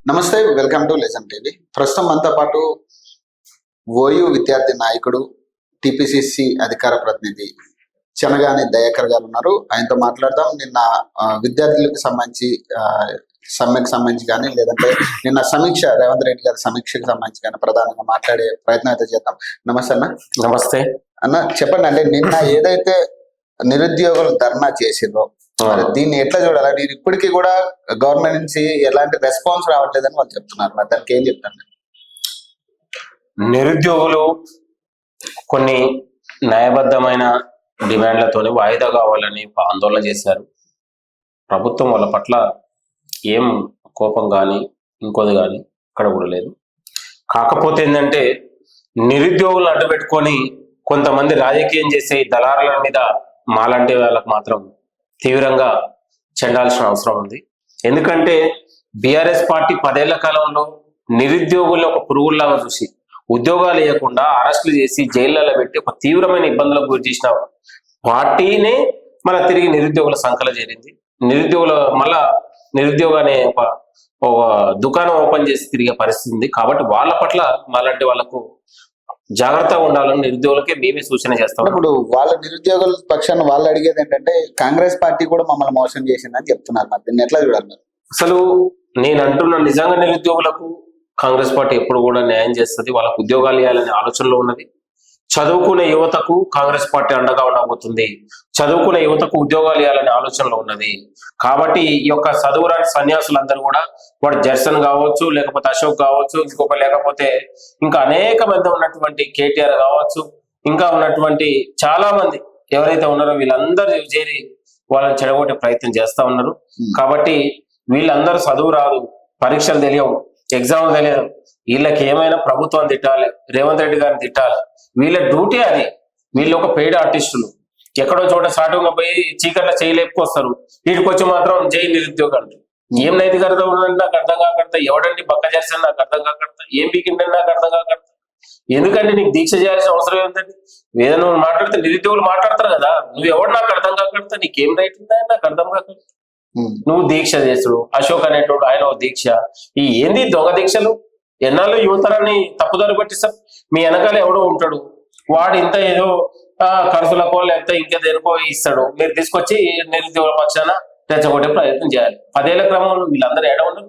నమస్తే, welcome to legend TV. ప్రస్తుతం మనతో పాటు ఓయూ విద్యార్థి నాయకుడు, టిపిసిసి అధికార ప్రతినిధి చెనగాని దయాకర్ గారు ఉన్నారు. ఆయనతో మాట్లాడదాం. నిన్న విద్యార్థులకు సంబంధించి సమ్మెకు సంబంధించి కానీ, లేదంటే నిన్న సమీక్ష రేవంత్ రెడ్డి గారి సమీక్షకు సంబంధించి కానీ ప్రధానంగా మాట్లాడే ప్రయత్నం అయితే చేద్దాం. నమస్తే అన్న. నమస్తే అన్న, చెప్పండి. అంటే నిన్న ఏదైతే నిరుద్యోగులు ధర్నా చేసిందో మరి దీన్ని ఎట్లా చూడాలి? నేను ఇప్పటికీ కూడా గవర్నమెంట్ నుంచి ఎలాంటి రెస్పాన్స్ రావట్లేదని వాళ్ళు చెప్తున్నారు. మరి దానికి ఏం చెప్తాను? నిరుద్యోగులు కొన్ని న్యాయబద్ధమైన డిమాండ్లతోని వాయిదా కావాలని ఆందోళన చేశారు. ప్రభుత్వం వాళ్ళ పట్ల ఏం కోపం కానీ ఇంకోది కానీ ఇక్కడ కూడా లేదు. కాకపోతే ఏంటంటే నిరుద్యోగులను అడ్డుపెట్టుకొని కొంతమంది రాజకీయం చేసే దళారుల మీద మాలాంటి వాళ్ళకు మాత్రం తీవ్రంగా చెందాల్సిన అవసరం ఉంది. ఎందుకంటే బీఆర్ఎస్ పార్టీ 10 ఏళ్ల కాలంలో నిరుద్యోగులను ఒక పురుగుల్లాగా చూసి ఉద్యోగాలు ఇవ్వకుండా అరెస్టులు చేసి జైళ్లలో పెట్టి ఒక తీవ్రమైన ఇబ్బందులకు గురి చేసిన పార్టీనే మళ్ళీ తిరిగి నిరుద్యోగుల సంఖ్యలో చేరింది. నిరుద్యోగ అనే ఒక దుకాణం ఓపెన్ చేసి తిరిగే పరిస్థితి ఉంది. కాబట్టి వాళ్ళ పట్ల మాలాంటి వాళ్ళకు జాగ్రత్తగా ఉండాలని నిరుద్యోగులకే మేమే సూచన చేస్తాం. ఇప్పుడు వాళ్ళ నిరుద్యోగుల పక్షాన్ని వాళ్ళు అడిగేది ఏంటంటే కాంగ్రెస్ పార్టీ కూడా మమ్మల్ని మోసం చేసిందని చెప్తున్నారు. మరి దీన్ని ఎట్లా చూడాలి? అసలు నేను అంటున్న నిజంగా నిరుద్యోగులకు కాంగ్రెస్ పార్టీ ఎప్పుడు కూడా న్యాయం చేస్తుంది. వాళ్ళకు ఉద్యోగాలు ఇవ్వాలనే ఆలోచనలో ఉన్నది. చదువుకునే యువతకు కాంగ్రెస్ పార్టీ అండగా ఉండబోతుంది. చదువుకునే యువతకు ఉద్యోగాలు ఇవ్వాలనే ఆలోచనలో ఉన్నది. కాబట్టి ఈ యొక్క చదువురాని సన్యాసులందరూ కూడా వాడు జర్సన్ కావచ్చు, లేకపోతే అశోక్ కావచ్చు, లేకపోతే ఇంకా అనేక మంది ఉన్నటువంటి కేటీఆర్ కావచ్చు, ఇంకా ఉన్నటువంటి చాలా మంది ఎవరైతే ఉన్నారో వీళ్ళందరూ చేరి వాళ్ళని చెడగొట్టే ప్రయత్నం చేస్తా ఉన్నారు. కాబట్టి వీళ్ళందరూ చదువు రాదు, పరీక్షలు తెలియవు, ఎగ్జామ్ తెలియదు, వీళ్ళకి ఏమైనా ప్రభుత్వం తిట్టాలి, రేవంత్ రెడ్డి గారిని తిట్టాలి. వీళ్ళ డ్యూటీ అది. వీళ్ళు ఒక పెయిడ్ ఆర్టిస్టులు. ఎక్కడో చోట సాటుగా పోయి చీకట్ల చేయలేపుకొస్తారు. వీటికి వచ్చి మాత్రం జై నిరుద్యోగాలు. ఏం నైతికత ఉందంటే నాకు అర్థం కాకడతా. ఎవడండి బక్క చేస్తాను నాకు అర్థం కాకడతా. ఏం పీకింటే నాకు అర్థం కాకడతా. ఎందుకంటే నీకు దీక్ష చేయాల్సిన అవసరం ఏంటంటే ఏదైనా నువ్వు మాట్లాడితే నిరుద్యోగులు మాట్లాడతారు కదా, నువ్వు ఎవడు నాకు అర్థం కాకడతా, నీకేం రైట్ ఉందా నాకు అర్థం కాకడతా. నువ్వు దీక్ష చేసుడు, అశోక్ అనేటోడు ఆయన దీక్ష. ఈ ఏంది దొంగ దీక్షలు? ఎన్నాళ్ళు యువతరాన్ని తప్పుదారి పట్టిస్తారు. మీ వెనకాల ఎవడో ఉంటాడు, వాడు ఇంత ఏదో ఖర్చులకో లేకపోతే ఇంకా దేనికో ఇస్తాడు. మీరు తీసుకొచ్చి నిరుద్యోగుల పక్షాన రెచ్చగొట్టే ప్రయత్నం చేయాలి. 10 ఏళ్ల క్రమంలో వీళ్ళందరూ ఏడవరు.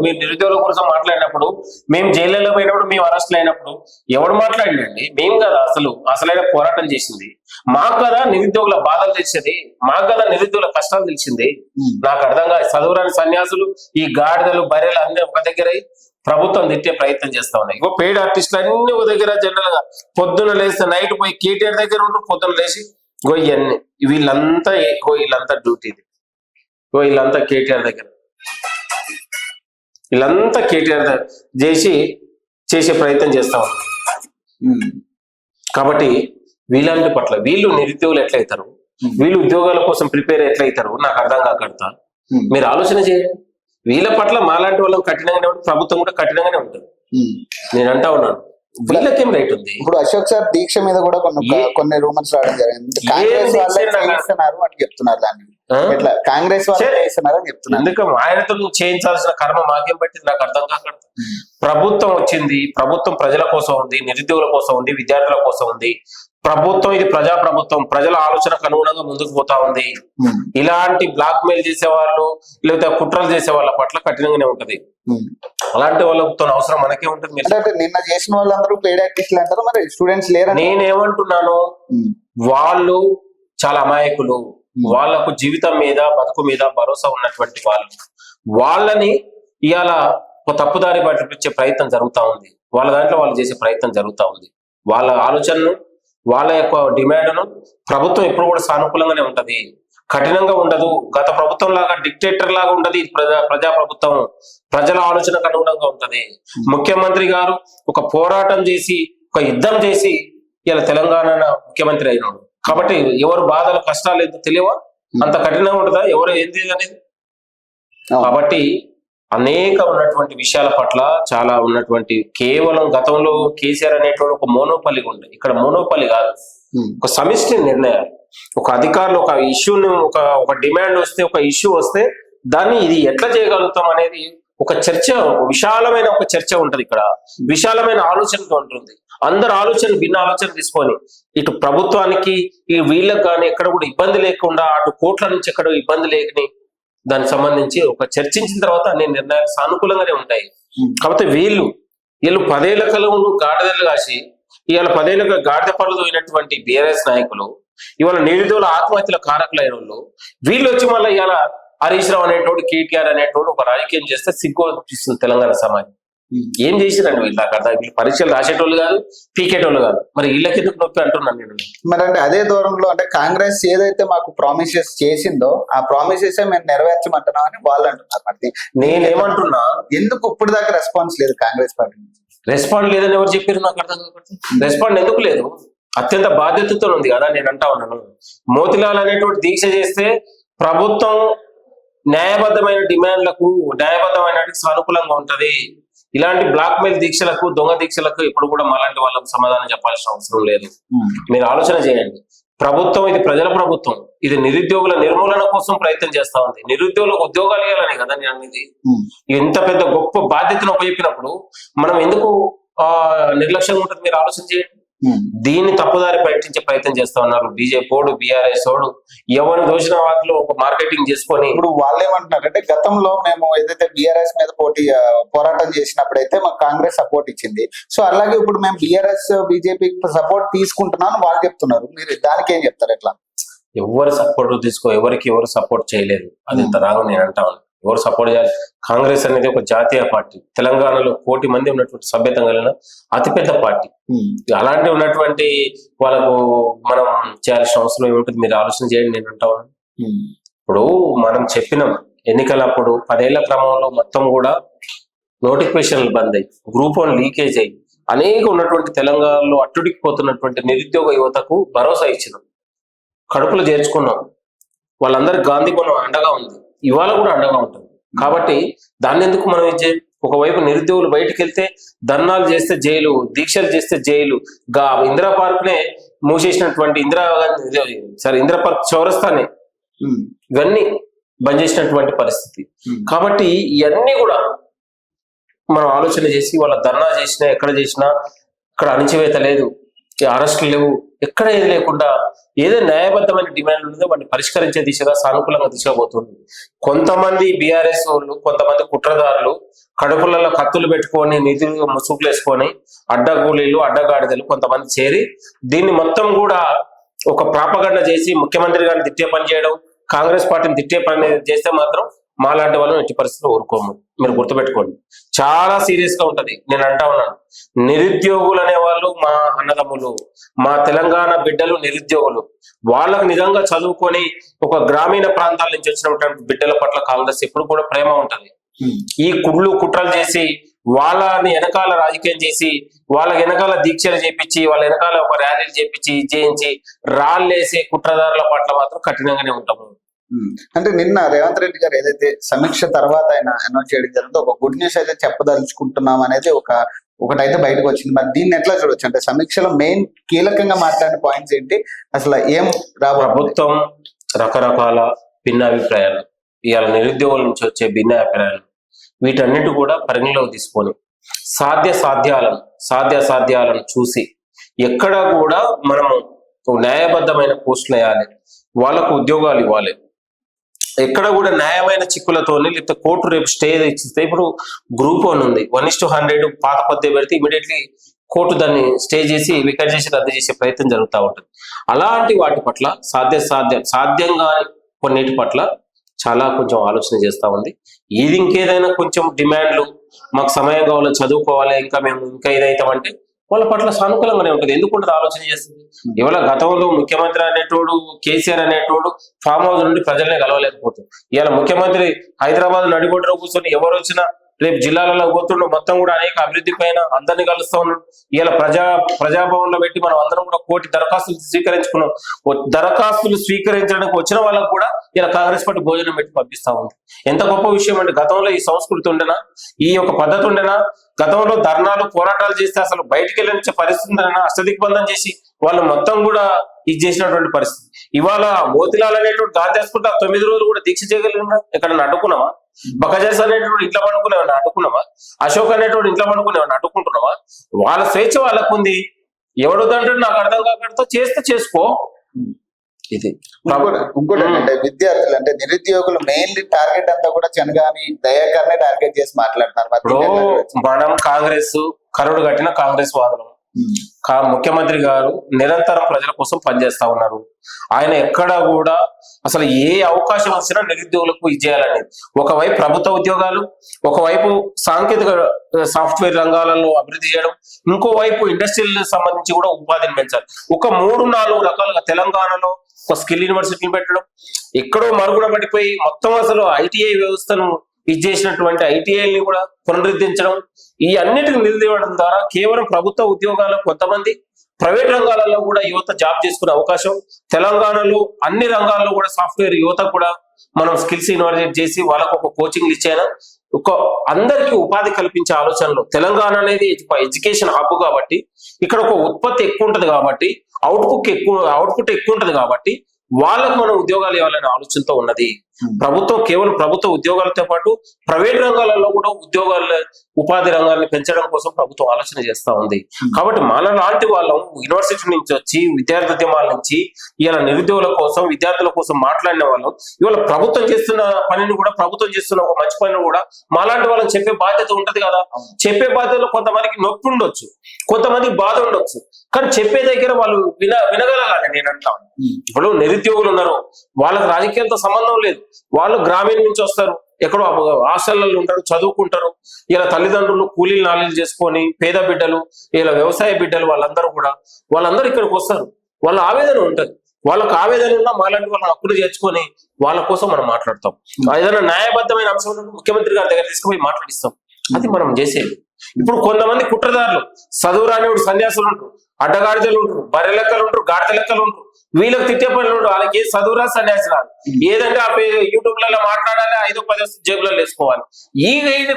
మీరు నిరుద్యోగుల కోసం మాట్లాడినప్పుడు, మేము జైల్లో పోయినప్పుడు, మేము అరెస్టులు అయినప్పుడు ఎవడు మాట్లాడినండి? మేము కదా అసలైన పోరాటం చేసింది. మాకు కదా నిరుద్యోగుల బాధలు తెలిసింది, మాకు కదా నిరుద్యోగుల కష్టాలు తెలిసింది. నాకు అర్థంగా చదువురాని సన్యాసులు, ఈ గాడిదలు బర్రెలు అన్ని ఒక దగ్గర ప్రభుత్వం తిట్టే ప్రయత్నం చేస్తా ఉన్నాయి. పెయిడ్ ఆర్టిస్టులు అన్ని ఒక దగ్గర జనరల్ గా పొద్దున్న లేస్తే నైట్ పోయి కేటీఆర్ దగ్గర ఉంటారు. పొద్దున్న లేచి ఇవన్నీ వీళ్ళంతా డ్యూటీది, వీళ్ళంతా కేటీఆర్ దగ్గర, వీళ్ళంతా కేటీఆర్ చేసే ప్రయత్నం చేస్తా ఉన్నారు. కాబట్టి వీళ్ళంటి పట్ల వీళ్ళు నిరుద్యోగులు ఎట్లయితారు, వీళ్ళు ఉద్యోగాల కోసం ప్రిపేర్ ఎట్లయితారు నాకు అర్థం కాకడతా. మీరు ఆలోచన చేయండి. వీళ్ళ పట్ల మాలాంటి వాళ్ళం కఠినంగానే ఉంటుంది, ప్రభుత్వం కూడా కఠినంగానే ఉంటుంది. నేను అంటా ఉన్నాను, వీళ్ళకేం రైట్ ఉంది? ఇప్పుడు అశోక్ సార్ దీక్ష మీద కూడా కొన్ని రూమర్స్ రావడం జరిగింది. కాంగ్రెస్ వాళ్ళే అని చెప్తున్నారు. దాన్ని ఎట్లా కాంగ్రెస్ వాళ్ళే చేస్తున్నారని చెప్తున్నారు. ఎందుకంటే ఆయనతో చేయించాల్సిన కర్మ మాకేం పట్టింది నాకు అర్థం కాకూడదు. ప్రభుత్వం వచ్చింది, ప్రభుత్వం ప్రజల కోసం ఉంది, నిరుద్యోగుల కోసం ఉంది, విద్యార్థుల కోసం ఉంది. ప్రభుత్వం ఇది ప్రజా ప్రభుత్వం, ప్రజల ఆలోచనకు అనుగుణంగా ముందుకు పోతా ఉంది. ఇలాంటి బ్లాక్ మెయిల్ చేసే వాళ్ళు లేకపోతే కుట్రలు చేసే వాళ్ళ పట్ల కఠినంగానే ఉంటది. అలాంటి వాళ్ళతో అవసరం మనకే ఉంటుంది. నిన్న చేసిన వాళ్ళందరూ పెయిడ్ ఆర్టిస్టులు అంటారు, మరి స్టూడెంట్స్ లేరు. నేనేమంటున్నాను, వాళ్ళు చాలా అమాయకులు. వాళ్ళకు జీవితం మీద బతుకు మీద భరోసా ఉన్నటువంటి వాళ్ళని ఇవాళ ఒక తప్పుదారి పట్టించే ప్రయత్నం జరుగుతూ ఉంది. వాళ్ళ దాంట్లో వాళ్ళు చేసే ప్రయత్నం జరుగుతూ ఉంది. వాళ్ళ ఆలోచనను, వాళ్ళ యొక్క డిమాండ్ను ప్రభుత్వం ఎప్పుడు కూడా సానుకూలంగానే ఉంటది, కఠినంగా ఉండదు. గత ప్రభుత్వం లాగా డిక్టేటర్ లాగా ఉండదు. ప్రజా ప్రభుత్వం ప్రజల ఆలోచనకు అనుగుణంగా ఉంటది. ముఖ్యమంత్రి గారు ఒక పోరాటం చేసి, ఒక యుద్ధం చేసి ఇలా తెలంగాణ ముఖ్యమంత్రి అయినాడు. కాబట్టి ఎవరు బాధలు కష్టాలు ఏంటో తెలియవా? అంత కఠినంగా ఉంటుందా ఎవరు ఏంది అనేది? కాబట్టి అనేక ఉన్నటువంటి విషయాల పట్ల చాలా ఉన్నటువంటి, కేవలం గతంలో కేసీఆర్ అనేటువంటి ఒక మోనోపలి ఉండే, ఇక్కడ మోనోపలి కాదు, ఒక సమిష్టి నిర్ణయాలు. ఒక అధికారులు ఒక ఇష్యూని ఒక డిమాండ్ వస్తే, ఒక ఇష్యూ వస్తే దాన్ని ఇది ఎట్లా చేయగలుగుతాం అనేది ఒక చర్చ, విశాలమైన ఒక చర్చ ఉంటది ఇక్కడ, విశాలమైన ఆలోచనతో ఉంటుంది. అందరు ఆలోచన భిన్న ఆలోచన తీసుకొని ఇటు ప్రభుత్వానికి ఈ వీళ్ళకి కానీ ఎక్కడ కూడా ఇబ్బంది లేకుండా, అటు కోట్ల నుంచి ఎక్కడ ఇబ్బంది లేకని దానికి సంబంధించి ఒక చర్చించిన తర్వాత అన్ని నిర్ణయాలు సానుకూలంగానే ఉంటాయి. కాకపోతే వీళ్ళు 10 ఏళ్ల కాలంలో గాడిదలు కాసి ఇవాళ 10 ఏళ్ళ గాడిద పళ్ళు అయినటువంటి బీఆర్ఎస్ నాయకులు ఇవాళ నిరుద్యోగుల ఆత్మహత్యల కారకులైన వాళ్ళు, వీళ్ళు వచ్చి మళ్ళీ ఇవాళ హరీష్ రావు అనేటోడు, కేటీఆర్ అనేటోడు ఒక రాజకీయం చేస్తే సిగ్గు అనిపిస్తుంది తెలంగాణ సమాజం. ఏం చేసిరండి వీళ్ళు? అక్కడ వీళ్ళు పరీక్షలు రాసేటోళ్ళు కాదు, పీకేటోళ్ళు కాదు, మరి వీళ్ళకి ఎందుకు నొప్పి అంటున్నాను నేను. మరి అంటే అదే దూరంలో అంటే కాంగ్రెస్ ఏదైతే మాకు ప్రామిసెస్ చేసిందో ఆ ప్రామిసెస్ మేము నెరవేర్చమంటున్నాం అని వాళ్ళు అంటున్నారు. మరి నేనేమంటున్నా, ఎందుకు ఇప్పుడు దాకా రెస్పాన్స్ లేదు కాంగ్రెస్ పార్టీ నుంచి? రెస్పాండ్ లేదని ఎవరు చెప్పారు? నాకు అర్థం కాకపోతే రెస్పాండ్ ఎందుకు లేదు? అత్యంత బాధ్యతతో ఉంది కదా. నేను అంటా ఉన్నాను, మోతిలాల్ అనేటువంటి దీక్ష చేస్తే ప్రభుత్వం న్యాయబద్ధమైన డిమాండ్లకు న్యాయబద్ధమైన సానుకూలంగా ఉంటది. ఇలాంటి బ్లాక్ మెయిల్ దీక్షలకు, దొంగ దీక్షలకు ఇప్పుడు కూడా మాలాంటి వాళ్ళకు సమాధానం చెప్పాల్సిన అవసరం లేదు. మీరు ఆలోచన చేయండి. ప్రభుత్వం ఇది ప్రజల ప్రభుత్వం, ఇది నిరుద్యోగుల నిర్మూలన కోసం ప్రయత్నం చేస్తా ఉంది. నిరుద్యోగులకు ఉద్యోగాలు ఇవ్వాలని కదా నేను అనేది. ఎంత పెద్ద గొప్ప బాధ్యతను ఉపయోగించినప్పుడు మనం ఎందుకు నిర్లక్ష్యంగా ఉంటుంది? మీరు ఆలోచన చేయండి. దీన్ని తప్పుదారి పట్టించే ప్రయత్నం చేస్తా ఉన్నారు బీజేపీ ఓడు, బీఆర్ఎస్ ఓడు, ఎవరిని దోషిన వాటిలో ఒక మార్కెటింగ్ చేసుకొని. ఇప్పుడు వాళ్ళు ఏమంటున్నారంటే, గతంలో మేము ఏదైతే బీఆర్ఎస్ మీద పోరాటం చేసినప్పుడైతే మాకు కాంగ్రెస్ సపోర్ట్ ఇచ్చింది, సో అలాగే ఇప్పుడు మేము బీఆర్ఎస్ బీజేపీ సపోర్ట్ తీసుకుంటున్నాను వాళ్ళు చెప్తున్నారు. మీరు దానికి ఏం చెప్తారు? ఎట్లా? ఎవరు సపోర్ట్ ఎవరికి ఎవరు సపోర్ట్ చేయలేదు, అది ఇంత రాగా నేను అంటా ఉన్నాను. ఎవరు సపోర్ట్ చేయాలి? కాంగ్రెస్ అనేది ఒక జాతీయ పార్టీ, తెలంగాణలో 1 కోటి మంది ఉన్నటువంటి సభ్యత కలిగిన అతిపెద్ద పార్టీ. అలాంటి ఉన్నటువంటి వాళ్ళకు మనం చేయాల్సిన అవసరం ఏముంటుంది? మీరు ఆలోచన చేయండి. నేను అంటా ఉన్నాను, ఇప్పుడు మనం చెప్పినాం ఎన్నికలప్పుడు 10 ఏళ్ల క్రమంలో మొత్తం కూడా నోటిఫికేషన్లు బంద్ అయ్యి, గ్రూప్ 1 లీకేజ్ అయ్యి అనేక ఉన్నటువంటి తెలంగాణలో అట్టుడికిపోతున్నటువంటి నిరుద్యోగ యువతకు భరోసా ఇచ్చినాం, కడుపులు చేర్చుకున్నాం. వాళ్ళందరికీ గాంధీ గుణం అండగా ఉంది, ఇవాళ కూడా అండగా ఉంటుంది. కాబట్టి దాన్ని ఎందుకు మనం ఒకవైపు నిరుద్యోగులు బయటకు వెళ్తే ధర్నాలు చేస్తే జైలు, దీక్షలు చేస్తే జైలు, ఇందిరా పార్క్ నే మూసేసినటువంటి ఇందిరా పార్క్ చౌరస్తానే ఇవన్నీ బంద్ చేసినటువంటి పరిస్థితి. కాబట్టి ఇవన్నీ కూడా మనం ఆలోచన చేసి వాళ్ళ ధర్నా చేసినా, ఎక్కడ చేసినా ఇక్కడ అణిచివేత లేదు, అరెస్టులు లేవు, ఎక్కడ ఏది లేకుండా ఏదో న్యాయబద్ధమైన డిమాండ్లు ఉందో వాటిని పరిష్కరించే దిశగా సానుకూలంగా దిశపోతుంది. కొంతమంది బీఆర్ఎస్ వాళ్ళు, కొంతమంది కుట్రదారులు కడుపులలో కత్తులు పెట్టుకొని, నిధులు ముసుగులు వేసుకొని, అడ్డగూలీలు, అడ్డగాడిదలు కొంతమంది చేరి దీన్ని మొత్తం కూడా ఒక ప్రాపగండ చేసి ముఖ్యమంత్రి గారిని తిట్టే పని చేయడం, కాంగ్రెస్ పార్టీని తిట్టే పని చేస్తే మాత్రం మాలాంటి వాళ్ళని ఎట్టి పరిస్థితుల్లో ఊరుకోము. మీరు గుర్తుపెట్టుకోండి, చాలా సీరియస్ గా ఉంటది. నేను అంటా ఉన్నాను, నిరుద్యోగులు అనేవాళ్ళు మా అన్నదమ్ములు, మా తెలంగాణ బిడ్డలు నిరుద్యోగులు. వాళ్ళకు నిజంగా చదువుకొని ఒక గ్రామీణ ప్రాంతాల నుంచి వచ్చినటువంటి బిడ్డల పట్ల కాంగ్రెస్ ఎప్పుడు కూడా ప్రేమ ఉంటది. ఈ కుట్రలు చేసి వాళ్ళని వెనకాల రాజకీయం చేసి, వాళ్ళ వెనకాల దీక్షలు చేపించి, వాళ్ళ వెనకాల ఒక ర్యాలీలు చేయించి రాళ్ళేసే కుట్రదారుల పట్ల మాత్రం కఠినంగానే ఉంటాము. అంటే నిన్న రేవంత్ రెడ్డి గారు ఏదైతే సమీక్ష తర్వాత ఆయన అనౌన్స్ చేయడం జరిగిందో, ఒక గుడ్ న్యూస్ అయితే చెప్పదలుచుకుంటున్నాం అనేది ఒకటైతే బయటకు వచ్చింది. మరి దీన్ని ఎట్లా చూడొచ్చు? అంటే సమీక్షలో మెయిన్ కీలకంగా మాట్లాడిన పాయింట్స్ ఏంటి? అసలు ఏం ప్రభుత్వం రకరకాల భిన్నాభిప్రాయాలు, ఇవాళ నిరుద్యోగుల నుంచి వచ్చే భిన్నాభిప్రాయాలు, వీటన్నిటి కూడా పరిగణలోకి తీసుకొని సాధ్యాసాధ్యాలను చూసి ఎక్కడ కూడా మనము న్యాయబద్ధమైన పోస్టులు వేయాలి, వాళ్ళకు ఉద్యోగాలు ఇవ్వాలి. ఎక్కడ కూడా న్యాయమైన చిక్కులతోని, లేకపోతే కోర్టు రేపు స్టే ఇచ్చిస్తే, ఇప్పుడు గ్రూప్ 1 ఉంది, 1:100 పాత పద్ధతి పెడితే ఇమీడియట్లీ కోర్టు దాన్ని స్టే చేసి వికెట్ చేసి రద్దు చేసే ప్రయత్నం జరుగుతూ ఉంటుంది. అలాంటి వాటి పట్ల సాధ్యంగా కొన్నిటి పట్ల చాలా కొంచెం ఆలోచన చేస్తూ ఉంది. ఇది ఇంకేదైనా కొంచెం డిమాండ్లు, మాకు సమయం కావాలి, చదువుకోవాలి, ఇంకా ఇదైతామంటే వాళ్ళ పట్ల సానుకూలంగానే ఉంటుంది. ఎందుకుంటుంది ఆలోచన చేస్తుంది. ఇవాళ గతంలో ముఖ్యమంత్రి అనేటోడు, కేసీఆర్ అనేటోడు ఫామ్ హౌస్ నుండి ప్రజల్ని కలవలేకపోతుంది. ఇవాళ ముఖ్యమంత్రి హైదరాబాద్ నడిబొడ్డులో కూర్చొని ఎవరు వచ్చినా రేపు జిల్లాలలో పోతుండో మొత్తం కూడా అనేక అభివృద్ధి పైన అందరినీ కలుస్తా ఉన్నాడు. ఇవాళ ప్రజాభవన్ లో పెట్టి మనం అందరం కూడా 1 కోటి దరఖాస్తులు స్వీకరించుకున్నాం. దరఖాస్తులు స్వీకరించడానికి వచ్చిన వాళ్ళకు కూడా ఇలా కాంగ్రెస్ పార్టీ భోజనం పెట్టి పంపిస్తా ఉంది. ఎంత గొప్ప విషయం అండి. గతంలో ఈ సంస్కృతి ఉండేనా, ఈ యొక్క పద్ధతి ఉండేనా? గతంలో ధర్నాలు, పోరాటాలు చేస్తే అసలు బయటికి వెళ్ళే పరిస్థితి అష్టదిగ్బంధం చేసి వాళ్ళు మొత్తం కూడా ఇది చేసినటువంటి పరిస్థితి. ఇవాళ మోతిలాల్ అనేటువంటి గాంధీ హాస్పిటల్ 9 రోజులు కూడా దీక్ష చేయగలిగినా ఎక్కడన్నా అడ్డుకున్నావా? బకజాస్ అనేటువంటి ఇంట్లో పండుకునేవాడిని అడ్డుకున్నావా? అశోక్ అనేటువంటి ఇంట్లో పండుకునేవాడిని అడ్డుకుంటున్నావా? వాళ్ళ స్వేచ్ఛ వాళ్ళకు ఉంది. ఎవడుదంటే నాకు అర్థం కాకతో చేస్తే చేసుకో. ఇది ఇంకోటి ఏంటంటే విద్యార్థులు అంటే నిరుద్యోగులు మెయిన్లీ టార్గెట్ అంతా కూడా చెనగాని దయాకర్నే టార్గెట్ చేసి మాట్లాడుతున్నారు. ఇప్పుడు మనం కాంగ్రెస్ కరుడు కట్టిన కాంగ్రెస్ వాదులు, ముఖ్యమంత్రి గారు నిరంతరం ప్రజల కోసం పనిచేస్తా ఉన్నారు. ఆయన ఎక్కడ కూడా అసలు ఏ అవకాశం వచ్చినా నిరుద్యోగులకు ఇచ్చేయాలని, ఒకవైపు ప్రభుత్వ ఉద్యోగాలు, ఒకవైపు సాంకేతిక సాఫ్ట్వేర్ రంగాలలో అభివృద్ధి చేయడం, ఇంకోవైపు ఇండస్ట్రీల్ సంబంధించి కూడా ఉపాధిని పెంచాలి. ఒక 3-4 రకాలుగా తెలంగాణలో ఒక స్కిల్ యూనివర్సిటీని పెట్టడం, ఎక్కడో మరుగున పడిపోయి మొత్తం అసలు ఐటీఐ వ్యవస్థను చేసినటువంటి ఐటీఐని కూడా పునరుద్ధరించడం, ఈ అన్నిటిని నిలదీయడం ద్వారా కేవలం ప్రభుత్వ ఉద్యోగాలు, కొంతమంది ప్రైవేట్ రంగాలలో కూడా యువత జాబ్ చేసుకునే అవకాశం, తెలంగాణలో అన్ని రంగాల్లో కూడా సాఫ్ట్వేర్ యువత కూడా మనం స్కిల్స్ ఇన్వెస్ట్ చేసి వాళ్ళకు ఒక కోచింగ్ ఇచ్చేనా, ఒక అందరికీ ఉపాధి కల్పించే ఆలోచనలు. తెలంగాణ అనేది ఎడ్యుకేషన్ హబ్ కాబట్టి ఇక్కడ ఒక ఉత్పత్తి ఎక్కువ ఉంటది కాబట్టి అవుట్పుట్ ఎక్కువ ఉంటది కాబట్టి వాళ్ళకు మనం ఉద్యోగాలు ఇవ్వాలనే ఆలోచనతో ఉన్నది ప్రభుత్వం. కేవలం ప్రభుత్వ ఉద్యోగాలతో పాటు ప్రైవేట్ రంగాలలో కూడా ఉపాధి రంగాన్ని పెంచడం కోసం ప్రభుత్వం ఆలోచన చేస్తా ఉంది. కాబట్టి మన లాంటి వాళ్ళం యూనివర్సిటీ నుంచి వచ్చి విద్యార్థి ఉద్యమాల నుంచి ఇలా నిరుద్యోగుల కోసం, విద్యార్థుల కోసం మాట్లాడిన వాళ్ళం ఇవాళ ప్రభుత్వం చేస్తున్న పనిని కూడా, ప్రభుత్వం చేస్తున్న ఒక మంచి పనిని కూడా మాలాంటి వాళ్ళని చెప్పే బాధ్యత ఉంటది కదా. చెప్పే బాధ్యతలో కొంతమందికి నొప్పి ఉండొచ్చు, కొంతమందికి బాధ ఉండొచ్చు, కానీ చెప్పే దగ్గర వాళ్ళు వినగలగాలి. నేను అంటాను, ఇప్పుడు నిరుద్యోగులు ఉన్నారు, వాళ్ళకి రాజకీయాలతో సంబంధం లేదు, వాళ్ళు గ్రామీణ నుంచి వస్తారు, ఎక్కడో హాస్టళ్లలో ఉంటారు, చదువుకుంటారు. ఇలా తల్లిదండ్రులు కూలీలు నాలీలు చేసుకొని పేద బిడ్డలు, ఇలా వ్యవసాయ బిడ్డలు, వాళ్ళందరూ ఇక్కడికి వస్తారు. వాళ్ళ ఆవేదన ఉంటది, వాళ్ళకు ఆవేదన ఉన్నా మాలాంటి వాళ్ళని హక్కులు చేర్చుకొని వాళ్ళ కోసం మనం మాట్లాడతాం. ఏదైనా న్యాయబద్ధమైన అంశం ముఖ్యమంత్రి గారి దగ్గర తీసుకుపోయి మాట్లాడిస్తాం. అది మనం చేసేది. ఇప్పుడు కొంతమంది కుట్రదారులు, చదువు రానివాడు సన్యాసులు ఉంటారు, అడ్డగాడిదలు ఉంటారు, బర్రె లెక్కలు ఉంటారు, గాడిద లెక్కలు ఉంటారు, వీళ్ళకి తిట్టే పనులు ఉంటారు. వాళ్ళకి చదువురా సన్యాసి రాదు, ఏదంటే యూట్యూబ్ లలో మాట్లాడాలి, 5-10 జేబులలో వేసుకోవాలి. ఈ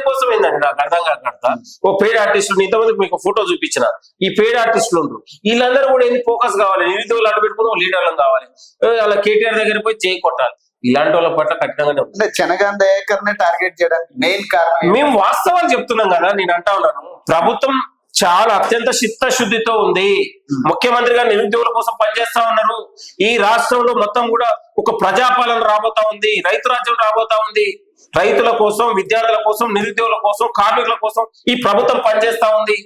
కోసం ఏంటంటే నాకు అర్థం కాక ఓ పెయిడ్ ఆర్టిస్టులు, ఇంతమందికి మీకు ఫోటో చూపించిన ఈ పెయిడ్ ఆర్టిస్టులు ఉంటారు, వీళ్ళందరూ కూడా ఏంది ఫోకస్ కావాలి, నిరుద్యోగులు అడ్డుపెట్టుకుని లీడర్లను కావాలి, అలా కేటీఆర్ దగ్గర పోయి చేయి కొట్టాలి. ఇలాంటి వాళ్ళ పట్ల కఠినంగానే ఉంటుంది. చెనగాని దయాకర్నే టార్గెట్ చేయడానికి మెయిన్ కారణం మేము వాస్తవాలు చెప్తున్నాం కదా. నేను అంటా ఉన్నాను, ప్రభుత్వం చాలా అత్యంత చిత్తశుద్ధితో ఉంది. ముఖ్యమంత్రి గారు నిరుద్యోగుల కోసం పనిచేస్తా ఉన్నారు. ఈ రాష్ట్రంలో మొత్తం కూడా ఒక ప్రజాపాలన రాబోతా ఉంది, రైతు రాజ్యం రాబోతా ఉంది. రైతుల కోసం, విద్యార్థుల కోసం, నిరుద్యోగుల కోసం, కార్మికుల కోసం ఈ ప్రభుత్వం పనిచేస్తా ఉంది.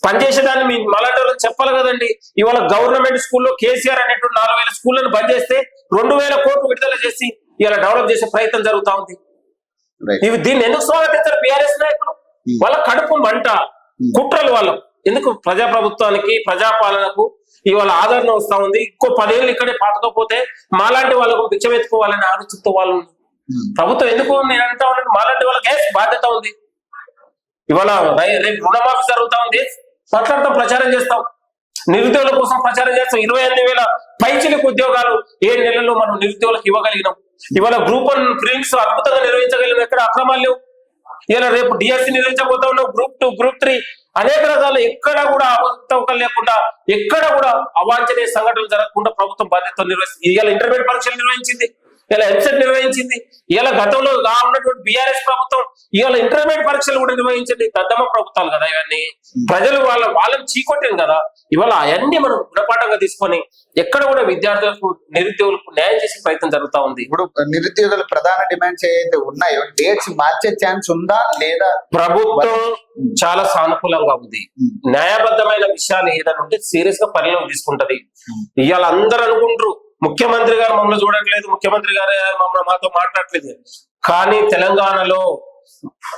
పనిచేసేదాన్ని మీ మలాంటి వాళ్ళకి చెప్పాలి కదండి. ఇవాళ గవర్నమెంట్ స్కూల్లో కేసీఆర్ అనేటువంటి 4000 స్కూళ్లను బంద్ చేస్తే 2000 కోట్లు విడుదల చేసి ఇలా డెవలప్ చేసే ప్రయత్నం జరుగుతా ఉంది. ఇవి దీన్ని ఎందుకు స్వాగతించారు బీఆర్ఎస్ నాయకులు? వాళ్ళ కడుపు మంట, కుట్రలు వాళ్ళకు. ఎందుకు ప్రజాప్రభుత్వానికి, ప్రజాపాలనకు ఇవాళ ఆదరణ వస్తా ఉంది. ఇంకో 10 ఏళ్ళు ఇక్కడే పాతకపోతే మాలాంటి వాళ్ళకు బిచ్చమెత్తుకోవాలనే ఆలోచనతో వాళ్ళు ప్రభుత్వం ఎందుకు, నేను అంటా ఉన్నాను, మాలాంటి వాళ్ళకి బాధ్యత ఉంది. ఇవాళ రేపు రుణమాఫీ జరుగుతా ఉంది, మాట్లాడతాం, ప్రచారం చేస్తాం, నిరుద్యోగుల కోసం ప్రచారం చేస్తాం. 28,000 పైచిలకు ఉద్యోగాలు 7 నెలల్లో మనం నిరుద్యోగులకు ఇవ్వగలిగినాం. ఇవాళ గ్రూప్ 1 ప్రిలిమ్స్ అద్భుతంగా నిర్వహించగలిగినాం, ఎక్కడ అక్రమాలు లేవు. ఇలా రేపు డిఎస్సి నిర్వహించబోతా ఉన్నాం, గ్రూప్ 2, గ్రూప్ 3 అనేక రకాలు ఎక్కడ కూడా అవకతవకలు లేకుండా, ఎక్కడ కూడా అవాంఛనీయ సంఘటనలు జరగకుండా ప్రభుత్వం బాధ్యతతో నిర్వహిస్తుంది. ఇవాళ ఇంటర్మీడియట్ పరీక్షలు నిర్వహించింది, ఇలా ఎంసెట్ నిర్వహించింది. ఇలా గతంలో ఉన్నటువంటి బీఆర్ఎస్ ప్రభుత్వం ఇవాళ ఇంటర్మీడియట్ పరీక్షలు కూడా నిర్వహించింది. దద్దమ్మ ప్రభుత్వాలు కదా ఇవన్నీ. ప్రజలు వాళ్ళని చీకొట్టాను కదా. ఇవాళ అవన్నీ మనం గుణపాఠంగా తీసుకొని ఎక్కడ కూడా విద్యార్థులకు, నిరుద్యోగులకు న్యాయం చేసే ప్రయత్నం జరుగుతా ఉంది. ఇప్పుడు నిరుద్యోగుల ప్రధాన డిమాండ్స్ ఏదైతే ఉన్నాయో డేట్స్ మార్చే ఛాన్స్ ఉందా లేదా? ప్రభుత్వం చాలా సానుకూలంగా ఉంది. న్యాయబద్ధమైన విషయాలు ఏదైనా ఉంటే సీరియస్ గా పరిణామం తీసుకుంటది. ఇవాళ అందరూ అనుకుంటారు ముఖ్యమంత్రి గారు మమ్మల్ని చూడట్లేదు, ముఖ్యమంత్రి గారు మాతో మాట్లాడట్లేదు. కానీ తెలంగాణలో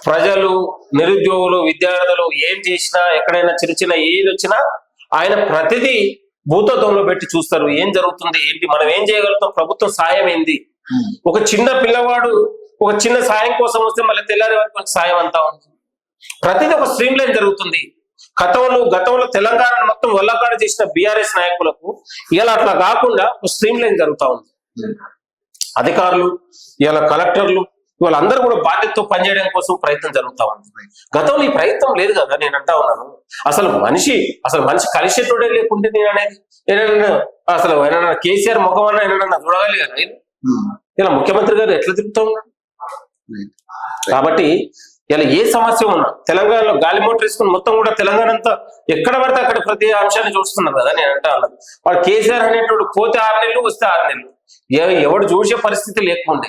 ప్రజలు, నిరుద్యోగులు, విద్యార్థులు ఏం చేసినా, ఎక్కడైనా చిన్న ఏది వచ్చినా ఆయన ప్రతిదీ భూతత్వంలో పెట్టి చూస్తారు. ఏం జరుగుతుంది, ఏంటి, మనం ఏం చేయగలుగుతాం, ప్రభుత్వం సాయం ఏంది. ఒక చిన్న పిల్లవాడు ఒక చిన్న సాయం కోసం వస్తే మళ్ళీ తెల్లారి వరకు సాయం అంతా ఉంది. ప్రతిదీ ఒక స్ట్రీమ్ లైన్ జరుగుతుంది. గతంలో తెలంగాణ మొత్తం వల్లకాడ చేసిన బీఆర్ఎస్ నాయకులకు ఇలా అట్లా కాకుండా ఒక స్ట్రీమ్ లైన్ జరుగుతా ఉంది. అధికారులు, ఇలా కలెక్టర్లు, వాళ్ళందరూ కూడా బాధ్యతతో పనిచేయడం కోసం ప్రయత్నం జరుగుతా ఉంది. గతంలో ఈ ప్రయత్నం లేదు కదా. నేను అంటా ఉన్నాను, అసలు మనిషి కలిసేటోడే లేకుంటే నేను అనేది అసలు కేసీఆర్ ముఖం అన్నా ఏమన్నా చూడగలిగారు. ఇలా ముఖ్యమంత్రి గారు ఎట్లా తిరుగుతా ఉన్నాడు? కాబట్టి ఇలా ఏ సమస్య ఉన్నా తెలంగాణలో గాలి మోటార్ వేసుకుని మొత్తం కూడా తెలంగాణ అంతా ఎక్కడ పడితే అక్కడ ప్రతి అంశాన్ని చూస్తున్నారు కదా. నేను అంటా ఉన్నాను, వాడు కేసీఆర్ అనేటోడు పోతే 6 నెలలు వస్తే 6 నెలలు ఎవడు చూసే పరిస్థితి లేకుండే.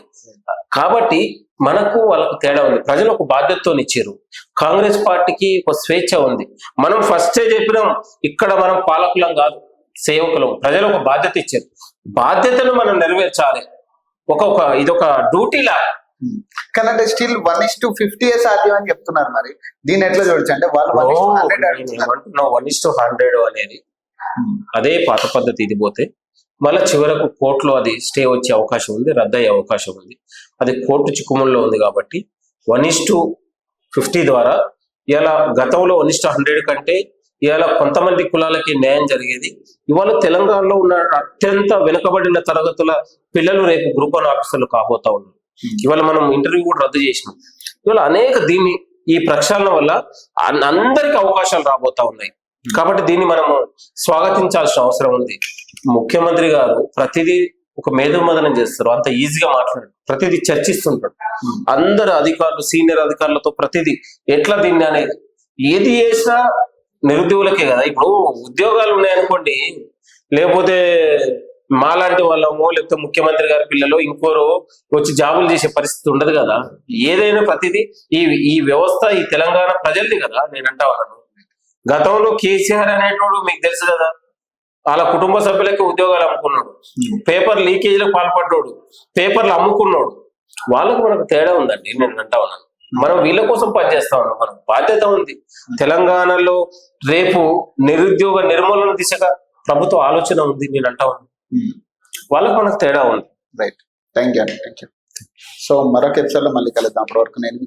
కాబట్టి మనకు వాళ్ళకు తేడా ఉంది. ప్రజలు ఒక బాధ్యతతో ఇచ్చారు. కాంగ్రెస్ పార్టీకి ఒక స్వేచ్ఛ ఉంది. మనం ఫస్టే చెప్పినాం, ఇక్కడ మనం పాలకులం కాదు, సేవకులం. ప్రజలు ఒక బాధ్యత ఇచ్చారు, బాధ్యతను మనం నెరవేర్చాలి. ఇదొక డ్యూటీ లా. కానీ అంటే స్టిల్ 1:50 సాధ్యం అని చెప్తున్నారు. మరి దీన్ని ఎట్లా చూడొచ్చు అంటే వాళ్ళు 1:100 అనేది అదే పాత పద్ధతి. ఇది పోతే మళ్ళీ చివరకు కోర్టులో అది స్టే వచ్చే అవకాశం ఉంది, రద్దయ్యే అవకాశం ఉంది. అది కోర్టు చిక్కుముల్లో ఉంది. కాబట్టి 1:50 ద్వారా ఇలా గతంలో 1:100 కంటే ఇవాళ కొంతమంది కులాలకి న్యాయం జరిగేది. ఇవాళ తెలంగాణలో ఉన్న అత్యంత వెనుకబడిన తరగతుల పిల్లలు రేపు గ్రూప్ 1 ఆఫీసర్లు కాబోతా ఉన్నారు. ఇవాళ మనం ఇంటర్వ్యూ కూడా రద్దు చేసినాం. ఇవాళ ఈ ప్రక్షాళన వల్ల అందరికి అవకాశాలు రాబోతా ఉన్నాయి. కాబట్టి దీన్ని మనము స్వాగతించాల్సిన అవసరం ఉంది. ముఖ్యమంత్రి గారు ప్రతిదీ ఒక మేధోమదనం చేస్తారు, అంత ఈజీగా మాట్లాడారు, ప్రతిదీ చర్చిస్తుంటాడు. అందరు అధికారులు, సీనియర్ అధికారులతో ప్రతిదీ ఎట్లా దీన్ని అనేది ఏది చేసినా నిరుద్యోగులకే కదా. ఇప్పుడు ఉద్యోగాలు ఉన్నాయనుకోండి, లేకపోతే మాలాంటి వాళ్ళమో లేకపోతే ముఖ్యమంత్రి గారి పిల్లలు ఇంకోరో వచ్చి జాబులు చేసే పరిస్థితి ఉండదు కదా. ఏదైనా ప్రతిదీ ఈ వ్యవస్థ ఈ తెలంగాణ ప్రజలది కదా. నేను అంటా ఉన్నాను, గతంలో కేసీఆర్ అనేటోడు మీకు తెలుసు కదా, వాళ్ళ కుటుంబ సభ్యులకి ఉద్యోగాలు అమ్ముకున్నాడు, పేపర్ లీకేజీలకు పాల్పడ్డాడు, పేపర్లు అమ్ముకున్నాడు. వాళ్ళకు మనకు తేడా ఉందండి. నేను అంటా ఉన్నాను, మనం వీళ్ళ కోసం పనిచేస్తా ఉన్నాం. మనకు బాధ్యత ఉంది. తెలంగాణలో రేపు నిరుద్యోగ నిర్మూలన దిశగా ప్రభుత్వ ఆలోచన ఉంది. నేను అంటా ఉన్నాను, వాళ్ళకు మనకు తేడా ఉంది. Right, thank you. సో మరొక ఎపిసోడ్ లో మళ్ళీ కలుద్దాం. అప్పటి వరకు నేను